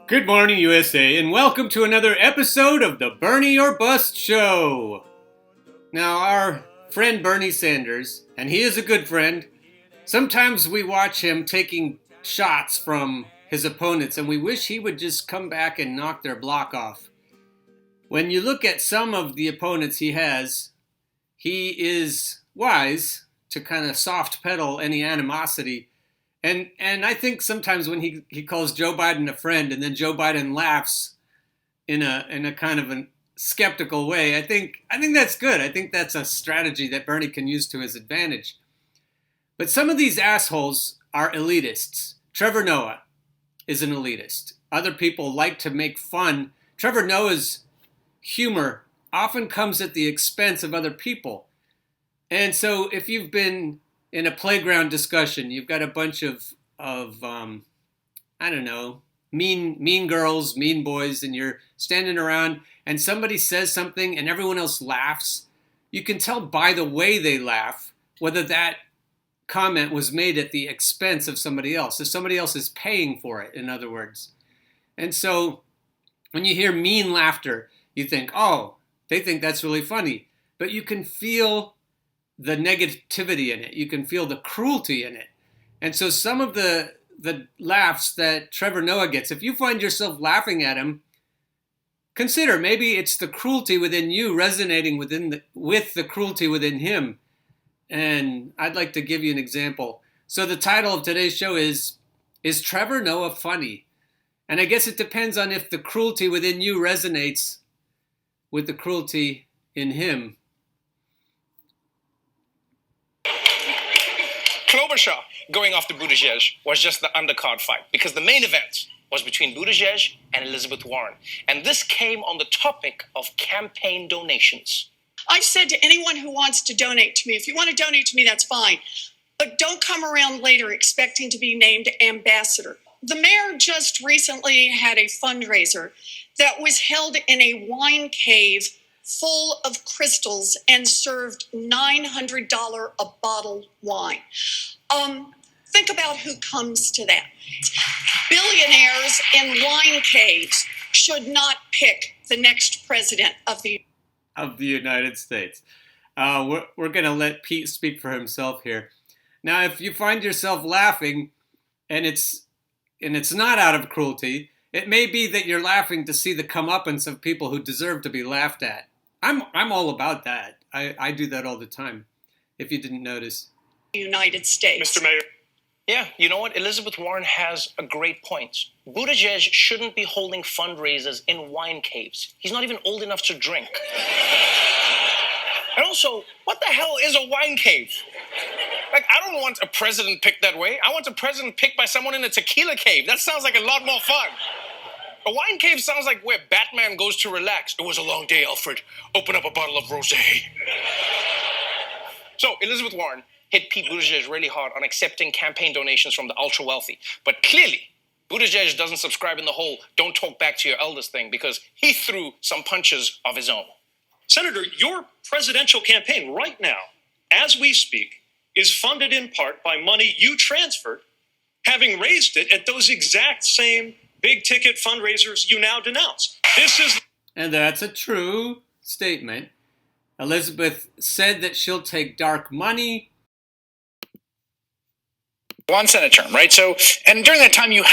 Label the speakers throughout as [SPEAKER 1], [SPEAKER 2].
[SPEAKER 1] Good morning, USA, and welcome to another episode of the Bernie or Bust Show. Now, our friend Bernie Sanders, and he is a good friend, sometimes we watch him taking shots from his opponents, and we wish he would just come back and knock their block off. When you look at some of the opponents he has, he is wise to kind of soft pedal any animosity. And I think sometimes when he calls Joe Biden a friend and then Joe Biden laughs in a kind of a skeptical way, I think that's good. I think that's a strategy that Bernie can use to his advantage. But some of these assholes are elitists. Trevor Noah is an elitist. Other people like to make fun. Trevor Noah's humor often comes at the expense of other people. And so if you've been in a playground discussion, you've got a bunch of I don't know, mean girls, mean boys, and you're standing around and somebody says something and everyone else laughs. You can tell by the way they laugh whether that comment was made at the expense of somebody else. If somebody else is paying for it, in other words. And so when you hear mean laughter, you think, oh, they think that's really funny. But you can feel the negativity in it. You can feel the cruelty in it. And so some of the laughs that Trevor Noah gets, if you find yourself laughing at him, consider maybe it's the cruelty within you resonating with the cruelty within him. And I'd like to give you an example. So the title of today's show is Trevor Noah funny? And I guess it depends on if the cruelty within you resonates with the cruelty in him.
[SPEAKER 2] Klobuchar going after Buttigieg was just the undercard fight because the main event was between Buttigieg and Elizabeth Warren. And this came on the topic of campaign donations.
[SPEAKER 3] I've said to anyone who wants to donate to me, if you want to donate to me, that's fine. But don't come around later expecting to be named ambassador. The mayor just recently had a fundraiser that was held in a wine cave full of crystals and served $900 a bottle wine. Think about who comes to that. Billionaires in wine caves should not pick the next president of the
[SPEAKER 1] United States. We're going to let Pete speak for himself here. Now, if you find yourself laughing and it's not out of cruelty, it may be that you're laughing to see the comeuppance of people who deserve to be laughed at. I'm all about that. I do that all the time, if you didn't notice.
[SPEAKER 3] United States.
[SPEAKER 2] Mr. Mayor. Yeah, you know what? Elizabeth Warren has a great point. Buttigieg shouldn't be holding fundraisers in wine caves. He's not even old enough to drink. And also, what the hell is a wine cave? Like, I don't want a president picked that way. I want a president picked by someone in a tequila cave. That sounds like a lot more fun. A wine cave sounds like where Batman goes to relax. It was a long day, Alfred. Open up a bottle of rosé. So, Elizabeth Warren hit Pete Buttigieg really hard on accepting campaign donations from the ultra-wealthy. But clearly, Buttigieg doesn't subscribe in the whole don't talk back to your elders thing because he threw some punches of his own.
[SPEAKER 4] Senator, your presidential campaign right now, as we speak, is funded in part by money you transferred, having raised it at those exact same big-ticket fundraisers you now denounce.
[SPEAKER 1] And that's a true statement. Elizabeth said that she'll take dark money.
[SPEAKER 5] One Senate term, right? So, and during that time, you've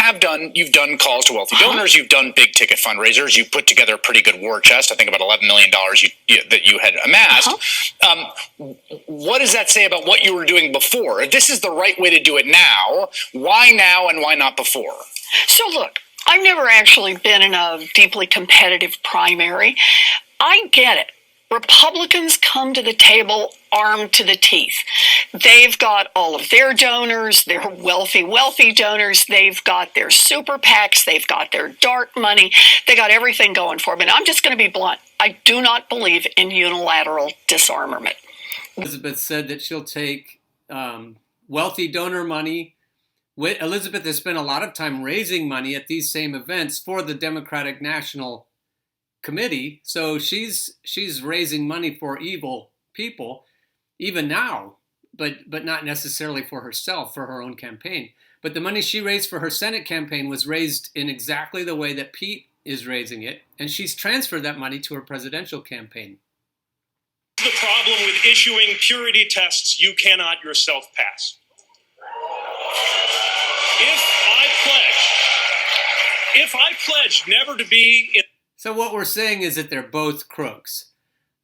[SPEAKER 5] done calls to wealthy donors, you've done big ticket fundraisers, you put together a pretty good war chest. I think about $11 million that you had amassed. What does that say about what you were doing before? If this is the right way to do it now and why not before?
[SPEAKER 3] So look, I've never actually been in a deeply competitive primary. I get it. Republicans come to the table armed to the teeth. They've got all of their donors, their wealthy donors. They've got their super PACs. They've got their dark money. They got everything going for them. And I'm just going to be blunt. I do not believe in unilateral disarmament.
[SPEAKER 1] Elizabeth said that she'll take wealthy donor money. Elizabeth has spent a lot of time raising money at these same events for the Democratic National Committee. So she's raising money for evil people, even now. but not necessarily for herself, for her own campaign. But the money she raised for her Senate campaign was raised in exactly the way that Pete is raising it, and she's transferred that money to her presidential campaign.
[SPEAKER 4] The problem with issuing purity tests you cannot yourself pass. If I pledge never to be in...
[SPEAKER 1] So what we're saying is that they're both crooks.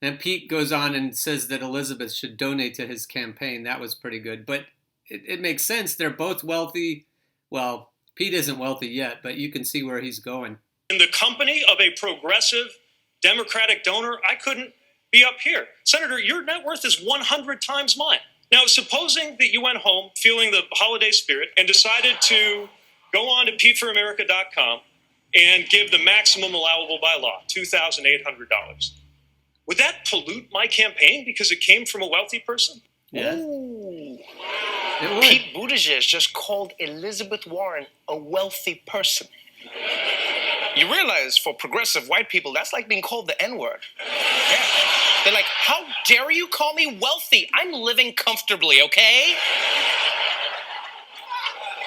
[SPEAKER 1] And Pete goes on and says that Elizabeth should donate to his campaign. That was pretty good. But it makes sense. They're both wealthy. Well, Pete isn't wealthy yet, but you can see where he's going.
[SPEAKER 4] In the company of a progressive Democratic donor, I couldn't be up here. Senator, your net worth is 100 times mine. Now, supposing that you went home feeling the holiday spirit and decided to go on to PeteForAmerica.com and give the maximum allowable by law, $2,800. Would that pollute my campaign because it came from a wealthy person?
[SPEAKER 1] Yeah.
[SPEAKER 2] Ooh. Pete Buttigieg just called Elizabeth Warren a wealthy person. You realize for progressive white people, that's like being called the N-word. Yeah. They're like, how dare you call me wealthy? I'm living comfortably, okay?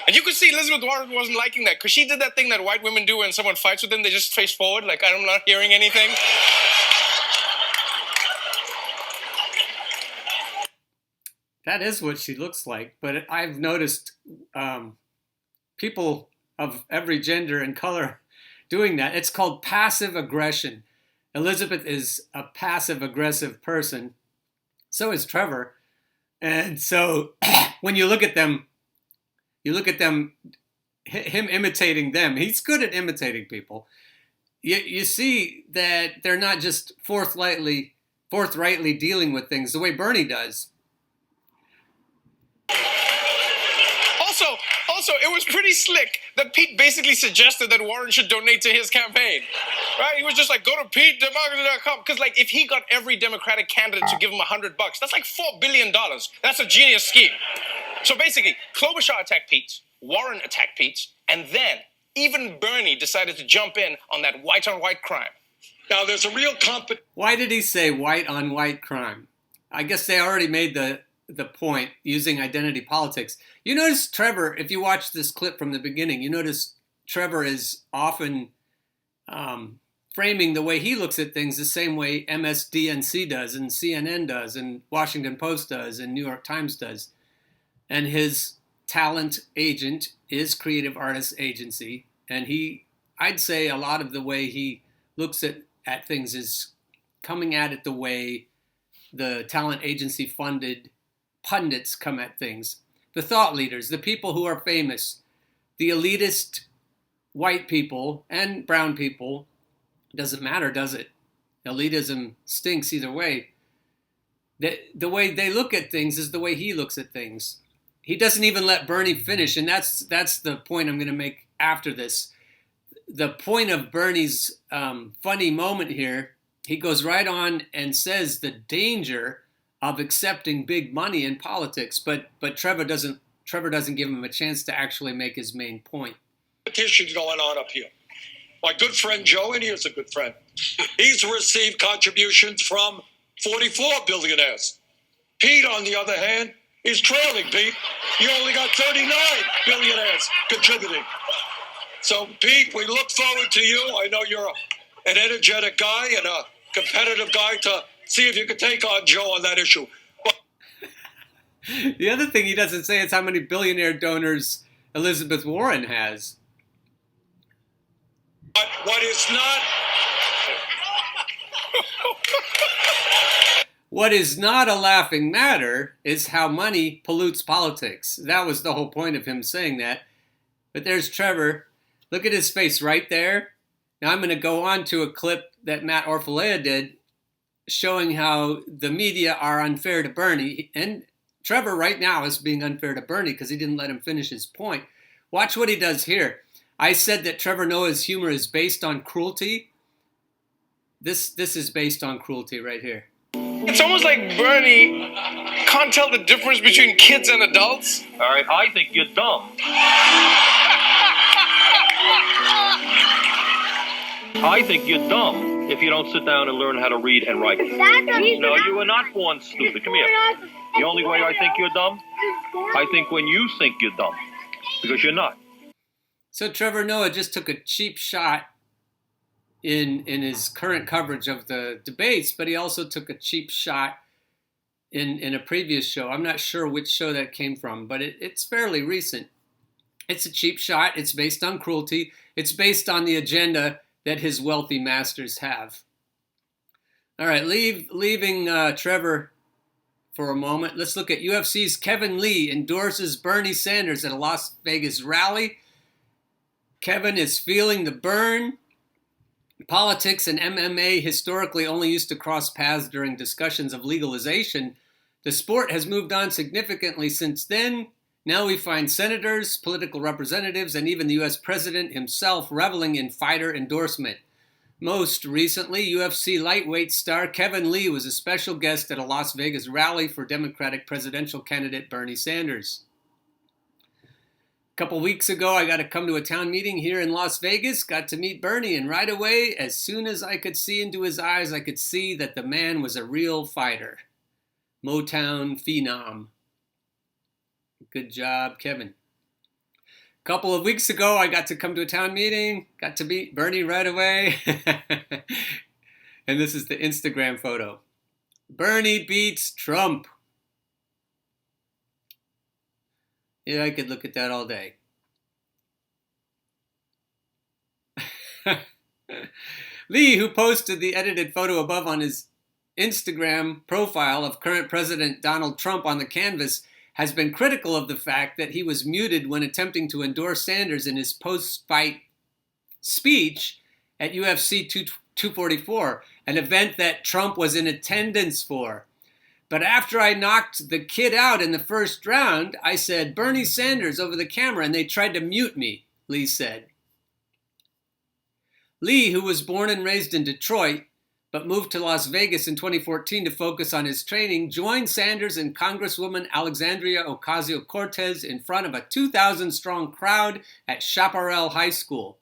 [SPEAKER 2] And you could see Elizabeth Warren wasn't liking that because she did that thing that white women do when someone fights with them. They just face forward like, I'm not hearing anything.
[SPEAKER 1] That is what she looks like. But I've noticed people of every gender and color doing that. It's called passive aggression. Elizabeth is a passive-aggressive person. So is Trevor. And so when you look at them, him imitating them. He's good at imitating people. You see that they're not just forthrightly dealing with things the way Bernie does.
[SPEAKER 2] Also, it was pretty slick that Pete basically suggested that Warren should donate to his campaign. Right? He was just like, go to PeteDemocracy.com. Because, like, if he got every Democratic candidate to give him $100, that's like $4 billion. That's a genius scheme. So basically, Klobuchar attacked Pete, Warren attacked Pete, and then even Bernie decided to jump in on that white-on-white crime.
[SPEAKER 6] Now, there's a real
[SPEAKER 1] Why did he say white-on-white crime? I guess they already made the point using identity politics. You notice Trevor, if you watch this clip from the beginning, you notice Trevor is often framing the way he looks at things the same way MSDNC does and CNN does and Washington Post does and New York Times does. And his talent agent is Creative Artists Agency. And I'd say a lot of the way he looks at things is coming at it the way the talent agency funded pundits come at things. The thought leaders, the people who are famous, the elitist white people and brown people. Doesn't matter, does it? Elitism stinks either way. The way they look at things is the way he looks at things. He doesn't even let Bernie finish, and that's the point I'm going to make after this. The point of Bernie's funny moment here, he goes right on and says the danger of accepting big money in politics, but Trevor doesn't give him a chance to actually make his main point.
[SPEAKER 6] competition going on up here. My good friend Joe, and he is a good friend, he's received contributions from 44 billionaires. Pete, on the other hand, is trailing, Pete. You only got 39 billionaires contributing. So, Pete, we look forward to you. I know you're an energetic guy and a competitive guy to see if you can take on Joe on that issue.
[SPEAKER 1] The other thing he doesn't say is how many billionaire donors Elizabeth Warren has.
[SPEAKER 6] But what is not...
[SPEAKER 1] What is not a laughing matter is how money pollutes politics. That was the whole point of him saying that. But there's Trevor. Look at his face right there. Now I'm going to go on to a clip that Matt Orfalea did showing how the media are unfair to Bernie. And Trevor right now is being unfair to Bernie because he didn't let him finish his point. Watch what he does here. I said that Trevor Noah's humor is based on cruelty. This is based on cruelty right here.
[SPEAKER 2] It's almost like Bernie can't tell the difference between kids and adults.
[SPEAKER 7] All right, I think you're dumb. I think you're dumb if you don't sit down and learn how to read and write. No, you were not born stupid. Come here. The only way I think you're dumb, I think when you think you're dumb, because you're not.
[SPEAKER 1] So Trevor Noah just took a cheap shot in his current coverage of the debates, but he also took a cheap shot in a previous show. I'm not sure which show that came from, but it's fairly recent. It's a cheap shot. It's based on cruelty. It's based on the agenda that his wealthy masters have. All right, leaving Trevor for a moment. Let's look at UFC's Kevin Lee endorses Bernie Sanders at a Las Vegas rally. Kevin is feeling the burn. Politics and MMA historically only used to cross paths during discussions of legalization. The sport has moved on significantly since then. Now we find senators, political representatives, and even the U.S. president himself reveling in fighter endorsement. Most recently, UFC lightweight star Kevin Lee was a special guest at a Las Vegas rally for Democratic presidential candidate Bernie Sanders. A couple weeks ago, I got to come to a town meeting here in Las Vegas, got to meet Bernie, and right away, as soon as I could see into his eyes, I could see that the man was a real fighter. Motown phenom. Good job, Kevin. A couple of weeks ago, I got to come to a town meeting, got to meet Bernie right away. And this is the Instagram photo. Bernie beats Trump. Yeah, I could look at that all day. Lee, who posted the edited photo above on his Instagram profile of current President Donald Trump on the canvas, has been critical of the fact that he was muted when attempting to endorse Sanders in his post-fight speech at UFC 244, an event that Trump was in attendance for. But after I knocked the kid out in the first round, I said, Bernie Sanders over the camera, and they tried to mute me, Lee said. Lee, who was born and raised in Detroit, but moved to Las Vegas in 2014 to focus on his training, joined Sanders and Congresswoman Alexandria Ocasio-Cortez in front of a 2,000-strong crowd at Chaparral High School.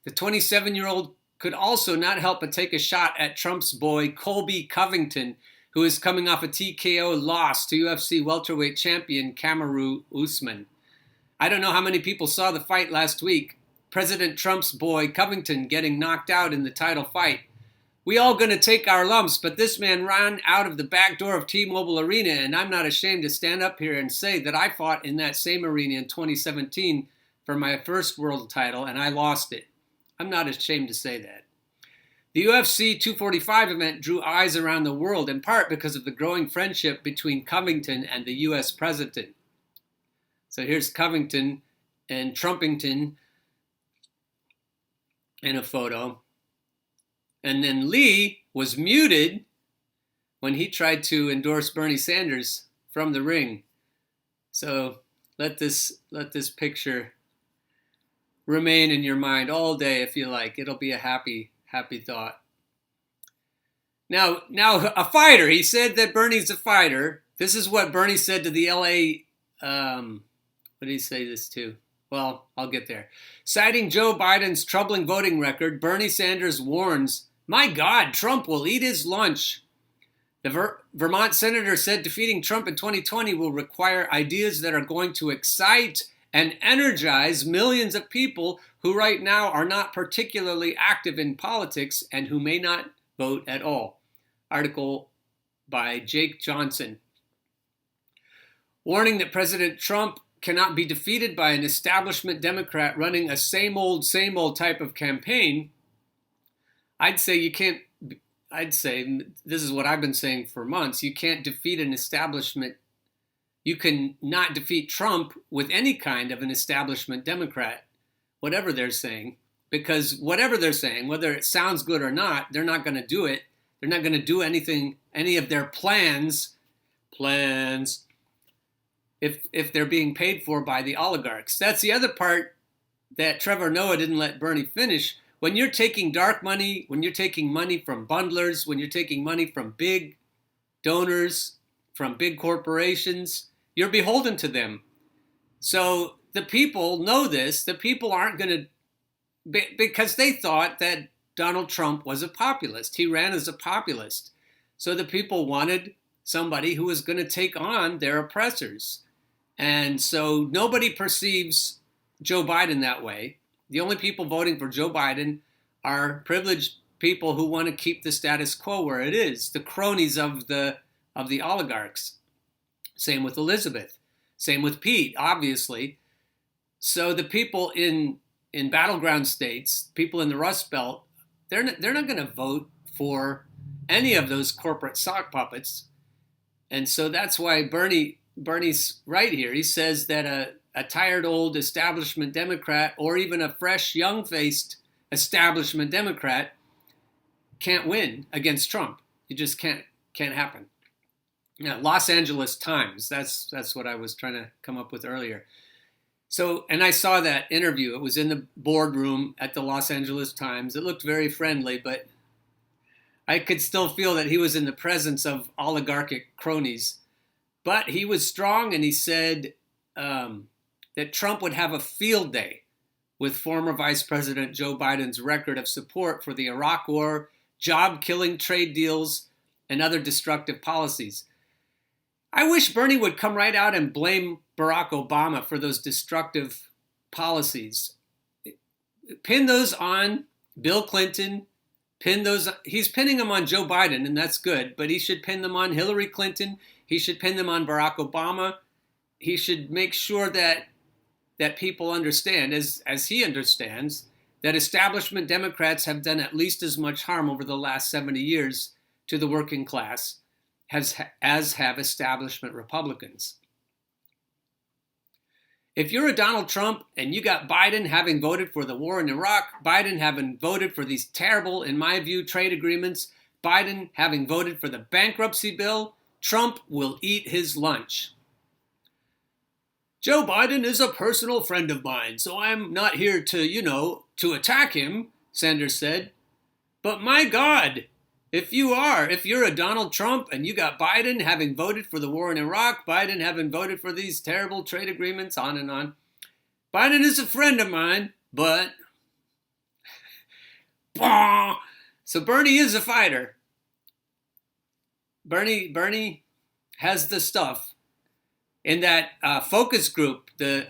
[SPEAKER 1] The 27-year-old could also not help but take a shot at Trump's boy, Colby Covington, who is coming off a TKO loss to UFC welterweight champion Kamaru Usman. I don't know how many people saw the fight last week. President Trump's boy, Covington, getting knocked out in the title fight. We all gonna take our lumps, but this man ran out of the back door of T-Mobile Arena, and I'm not ashamed to stand up here and say that I fought in that same arena in 2017 for my first world title, and I lost it. I'm not ashamed to say that. The UFC 245 event drew eyes around the world, in part because of the growing friendship between Covington and the U.S. president. So here's Covington and Trumpington in a photo. And then Lee was muted when he tried to endorse Bernie Sanders from the ring. So let this picture remain in your mind all day if you like. It'll be a happy thought. Now a fighter. He said that Bernie's a fighter. This is what Bernie said to the LA, what did he say this to? Well, I'll get there. Citing Joe Biden's troubling voting record, Bernie Sanders warns, my God, Trump will eat his lunch. The Vermont senator said defeating Trump in 2020 will require ideas that are going to excite and energize millions of people who right now are not particularly active in politics and who may not vote at all. Article by Jake Johnson. Warning that President Trump cannot be defeated by an establishment Democrat running a same old type of campaign. I'd say this is what I've been saying for months. You can't defeat an establishment. You can not defeat Trump with any kind of an establishment Democrat, whatever they're saying, because whatever they're saying, whether it sounds good or not, they're not going to do it. They're not going to do anything, any of their plans, if they're being paid for by the oligarchs. That's the other part that Trevor Noah didn't let Bernie finish. When you're taking dark money, when you're taking money from bundlers, when you're taking money from big donors, from big corporations, you're beholden to them. So the people know this. The people aren't going to, because they thought that Donald Trump was a populist. He ran as a populist. So the people wanted somebody who is going to take on their oppressors. And so nobody perceives Joe Biden that way. The only people voting for Joe Biden are privileged people who want to keep the status quo where it is, the cronies of the oligarchs. Same with Elizabeth. Same with Pete, obviously. So the people in battleground states, people in the Rust Belt, they're not going to vote for any of those corporate sock puppets. And so that's why Bernie's right here. He says that a tired old establishment Democrat or even a fresh, young-faced establishment Democrat can't win against Trump. It just can't happen. Now, Los Angeles Times, that's what I was trying to come up with earlier. So, and I saw that interview. It was in the boardroom at the Los Angeles Times. It looked very friendly, but I could still feel that he was in the presence of oligarchic cronies. But he was strong, and he said that Trump would have a field day with former Vice President Joe Biden's record of support for the Iraq War, job-killing trade deals, and other destructive policies. I wish Bernie would come right out and blame Barack Obama for those destructive policies. Pin those on Bill Clinton. He's pinning them on Joe Biden, and that's good, but he should pin them on Hillary Clinton. He should pin them on Barack Obama. He should make sure that people understand, as he understands, that establishment Democrats have done at least as much harm over the last 70 years to the working class as have establishment Republicans. If you're a Donald Trump and you got Biden having voted for the war in Iraq, Biden having voted for these terrible, in my view, trade agreements, Biden having voted for the bankruptcy bill, Trump will eat his lunch. Joe Biden is a personal friend of mine, so I'm not here to attack him, Sanders said. But my God, if you're a Donald Trump and you got Biden having voted for the war in Iraq, Biden having voted for these terrible trade agreements, on and on. Biden is a friend of mine, but... So Bernie is a fighter. Bernie has the stuff. In that focus group, the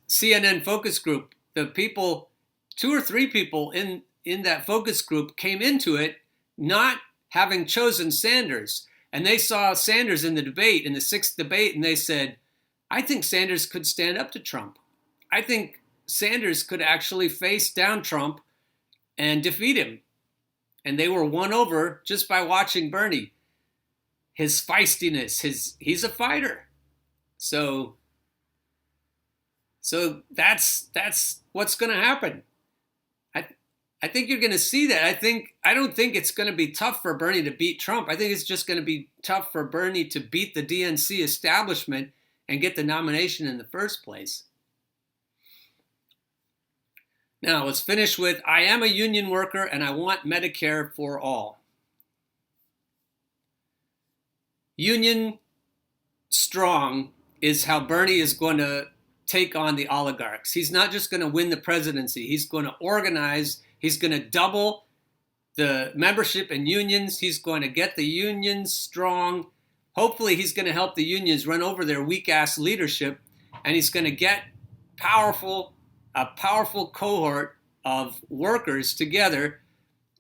[SPEAKER 1] CNN focus group, the people, 2 or 3 people in that focus group came into it not having chosen Sanders. And they saw Sanders in the debate, in the 6th debate, and they said, I think Sanders could stand up to Trump. I think Sanders could actually face down Trump and defeat him. And they were won over just by watching Bernie. His feistiness, he's a fighter. So that's what's going to happen. I think you're going to see that. I don't think it's going to be tough for Bernie to beat Trump. I think it's just going to be tough for Bernie to beat the DNC establishment and get the nomination in the first place. Now, let's finish with, I am a union worker and I want Medicare for all. Union strong is how Bernie is going to take on the oligarchs. He's not just going to win the presidency. He's going to organize. He's going to double the membership in unions. He's going to get the unions strong. Hopefully, he's going to help the unions run over their weak-ass leadership, and he's going to get a powerful cohort of workers together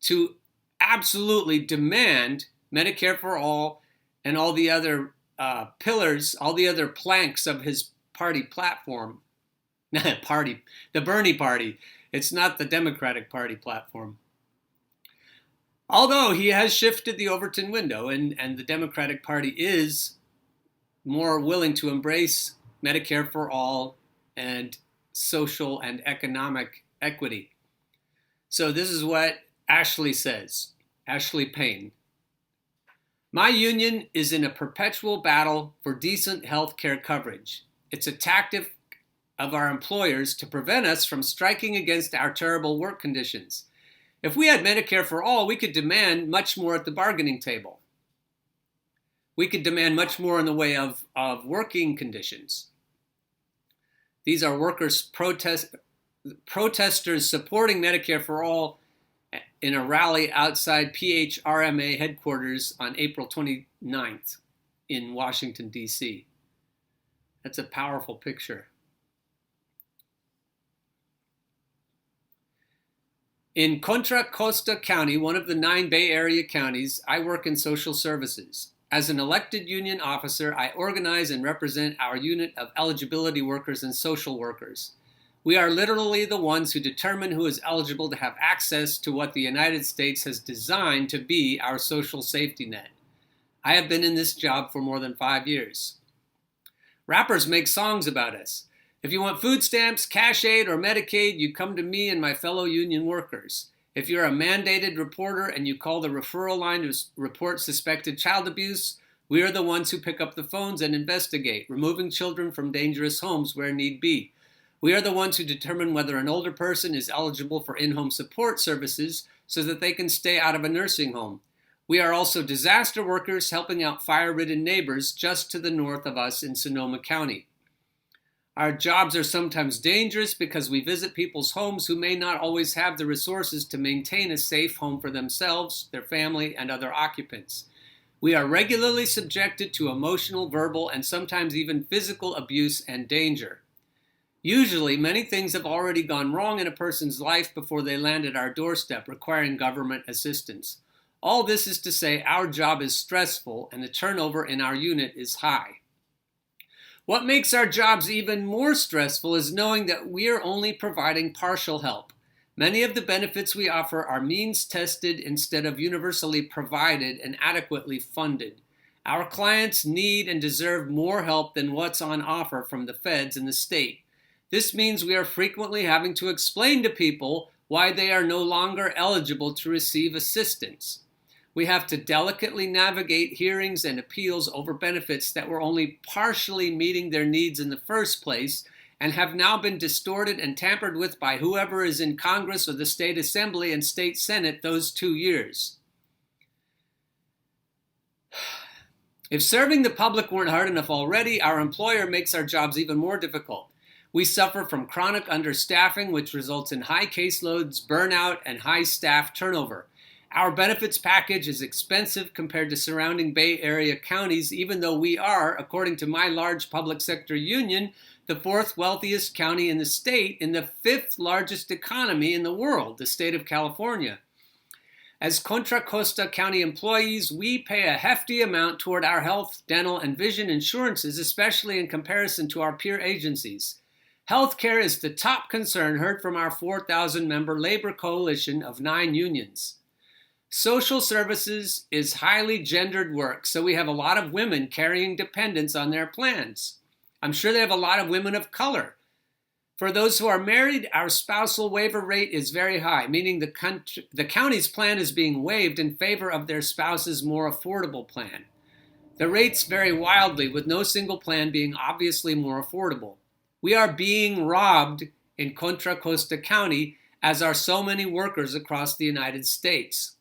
[SPEAKER 1] to absolutely demand Medicare for all and all the other pillars, all the other planks of his party platform. The Bernie Party. It's not the Democratic Party platform. Although he has shifted the Overton window, and the Democratic Party is more willing to embrace Medicare for all and social and economic equity. So this is what Ashley says, Ashley Payne. My union is in a perpetual battle for decent health care coverage. It's a tactic of our employers to prevent us from striking against our terrible work conditions. If we had Medicare for all, we could demand much more at the bargaining table. We could demand much more in the way of working conditions. These are protesters supporting Medicare for all in a rally outside PHRMA headquarters on April 29th. in Washington, D.C. That's a powerful picture. In Contra Costa County, one of the 9 Bay Area counties, I work in social services. As an elected union officer, I organize and represent our unit of eligibility workers and social workers. We are literally the ones who determine who is eligible to have access to what the United States has designed to be our social safety net. I have been in this job for more than 5 years. Rappers make songs about us. If you want food stamps, cash aid, or Medicaid, you come to me and my fellow union workers. If you're a mandated reporter and you call the referral line to report suspected child abuse, we are the ones who pick up the phones and investigate, removing children from dangerous homes where need be. We are the ones who determine whether an older person is eligible for in-home support services so that they can stay out of a nursing home. We are also disaster workers helping out fire-ridden neighbors just to the north of us in Sonoma County. Our jobs are sometimes dangerous because we visit people's homes who may not always have the resources to maintain a safe home for themselves, their family, and other occupants. We are regularly subjected to emotional, verbal, and sometimes even physical abuse and danger. Usually, many things have already gone wrong in a person's life before they land at our doorstep, requiring government assistance. All this is to say our job is stressful and the turnover in our unit is high. What makes our jobs even more stressful is knowing that we are only providing partial help. Many of the benefits we offer are means-tested instead of universally provided and adequately funded. Our clients need and deserve more help than what's on offer from the feds and the state. This means we are frequently having to explain to people why they are no longer eligible to receive assistance. We have to delicately navigate hearings and appeals over benefits that were only partially meeting their needs in the first place and have now been distorted and tampered with by whoever is in Congress or the state assembly and state senate those 2 years. If serving the public weren't hard enough already, our employer makes our jobs even more difficult. We suffer from chronic understaffing, which results in high caseloads, burnout, and high staff turnover. Our benefits package is expensive compared to surrounding Bay Area counties, even though we are, according to my large public sector union, the 4th wealthiest county in the state and the 5th largest economy in the world, the state of California. As Contra Costa County employees, we pay a hefty amount toward our health, dental, and vision insurances, especially in comparison to our peer agencies. Healthcare is the top concern heard from our 4,000-member labor coalition of 9 unions. Social services is highly gendered work, so we have a lot of women carrying dependents on their plans. I'm sure they have a lot of women of color. For those who are married, our spousal waiver rate is very high, meaning the county's plan is being waived in favor of their spouse's more affordable plan. The rates vary wildly, with no single plan being obviously more affordable. We are being robbed in Contra Costa County, as are so many workers across the United States.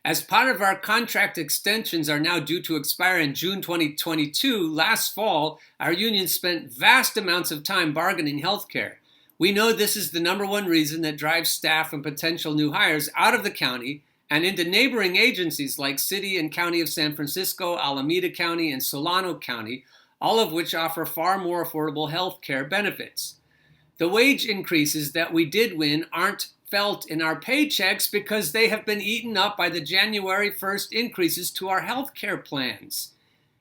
[SPEAKER 1] As part of our contract extensions are now due to expire in June 2022, last fall, our union spent vast amounts of time bargaining health care. We know this is the number one reason that drives staff and potential new hires out of the county and into neighboring agencies like City and County of San Francisco, Alameda County, and Solano County, all of which offer far more affordable health care benefits. The wage increases that we did win aren't felt in our paychecks because they have been eaten up by the January 1st increases to our health care plans.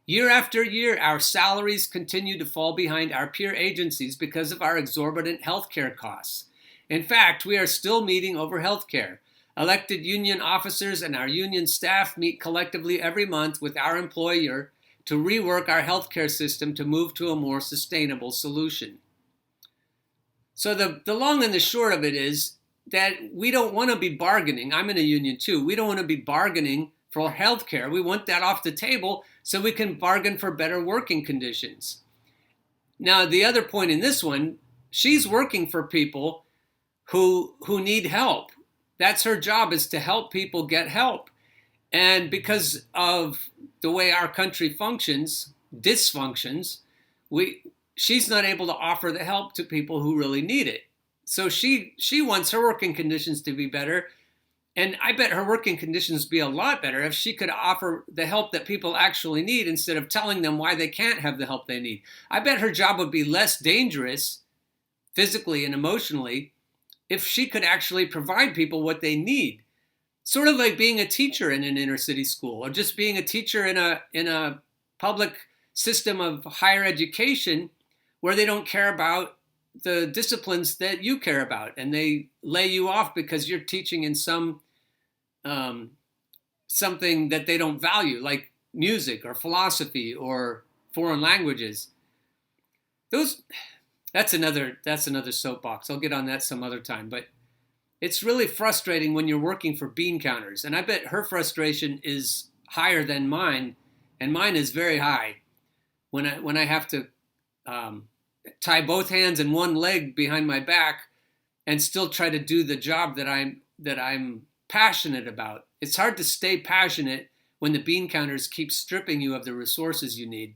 [SPEAKER 1] Year after year, our salaries continue to fall behind our peer agencies because of our exorbitant health care costs. In fact, we are still meeting over health care. Elected union officers and our union staff meet collectively every month with our employer to rework our health care system to move to a more sustainable solution. So the long and the short of it is that we don't want to be bargaining. I'm in a union too. We don't want to be bargaining for health care. We want that off the table so we can bargain for better working conditions. Now, the other point in this one, she's working for people who need help. That's her job, is to help people get help. And because of the way our country dysfunctions, she's not able to offer the help to people who really need it. So she wants her working conditions to be better, And I bet her working conditions would be a lot better if she could offer the help that people actually need instead of telling them why they can't have the help they need. I bet her job would be less dangerous physically and emotionally if she could actually provide people what they need. Sort of like being a teacher in an inner city school, or just being a teacher in a public system of higher education where they don't care about the disciplines that you care about, and they lay you off because you're teaching in something that they don't value, like music or philosophy or foreign languages. That's another soapbox. I'll get on that some other time. But it's really frustrating when you're working for bean counters, and I bet her frustration is higher than mine, and mine is very high when I have to tie both hands and one leg behind my back and still try to do the job that I'm passionate about. It's hard to stay passionate when the bean counters keep stripping you of the resources you need.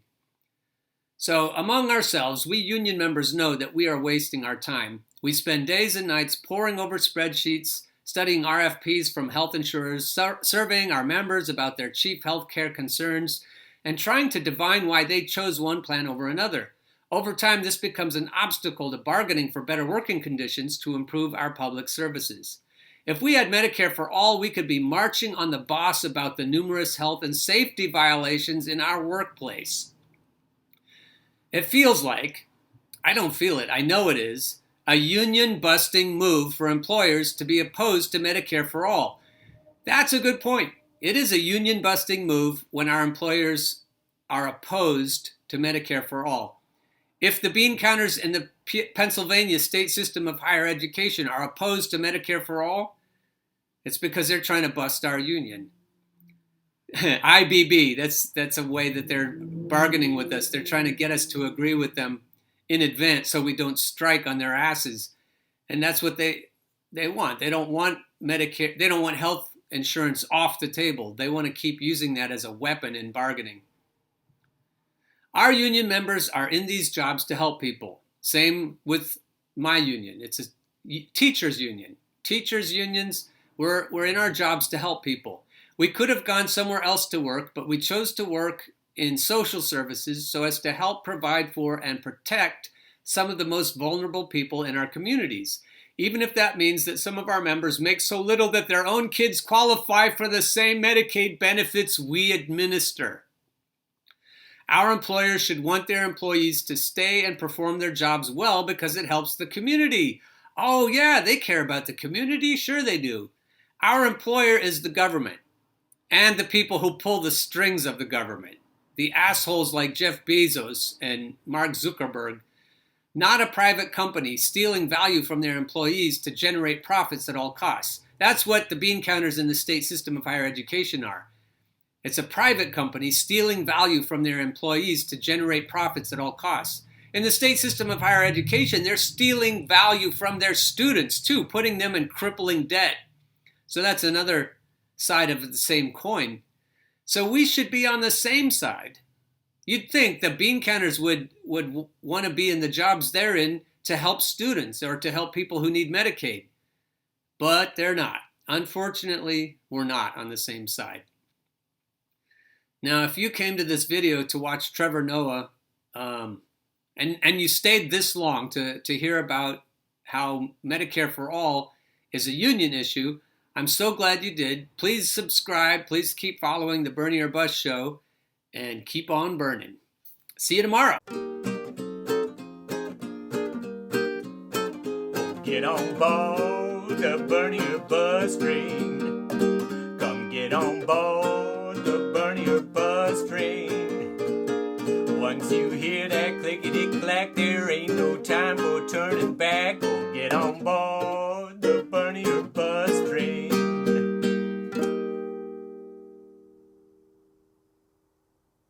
[SPEAKER 1] So among ourselves, we union members know that we are wasting our time. We spend days and nights poring over spreadsheets, studying RFPs from health insurers, surveying our members about their chief healthcare concerns, and trying to divine why they chose one plan over another. Over time, this becomes an obstacle to bargaining for better working conditions to improve our public services. If we had Medicare for all, we could be marching on the boss about the numerous health and safety violations in our workplace. It feels like, I don't feel it, I know it is, a union-busting move for employers to be opposed to Medicare for all. That's a good point. It is a union-busting move when our employers are opposed to Medicare for all. If the bean counters in the Pennsylvania state system of higher education are opposed to Medicare for all, it's because they're trying to bust our union. IBB, that's a way that they're bargaining with us. They're trying to get us to agree with them in advance so we don't strike on their asses. And that's what they want. They don't want Medicare, they don't want health insurance off the table. They want to keep using that as a weapon in bargaining. Our union members are in these jobs to help people. Same with my union. It's a teachers union. Teachers unions, we're in our jobs to help people. We could have gone somewhere else to work, but we chose to work in social services so as to help provide for and protect some of the most vulnerable people in our communities, even if that means that some of our members make so little that their own kids qualify for the same Medicaid benefits we administer. Our employers should want their employees to stay and perform their jobs well because it helps the community. Oh yeah, they care about the community. Sure they do. Our employer is the government and the people who pull the strings of the government. The assholes like Jeff Bezos and Mark Zuckerberg, not a private company stealing value from their employees to generate profits at all costs. That's what the bean counters in the state system of higher education are. It's a private company stealing value from their employees to generate profits at all costs. In the state system of higher education, they're stealing value from their students too, putting them in crippling debt. So that's another side of the same coin. So we should be on the same side. You'd think the bean counters would want to be in the jobs they're in to help students or to help people who need Medicaid. But they're not. Unfortunately, we're not on the same side. Now, if you came to this video to watch Trevor Noah, and you stayed this long to hear about how Medicare for all is a union issue, I'm so glad you did. Please subscribe. Please keep following the Bernie or Bust Show and keep on burning. See you tomorrow.
[SPEAKER 8] Get on board the Bernie or Bust train. Come get on board the Bernie or Bust train. Once you hear that clickety-clack, there ain't no time for turning back. Go get on board.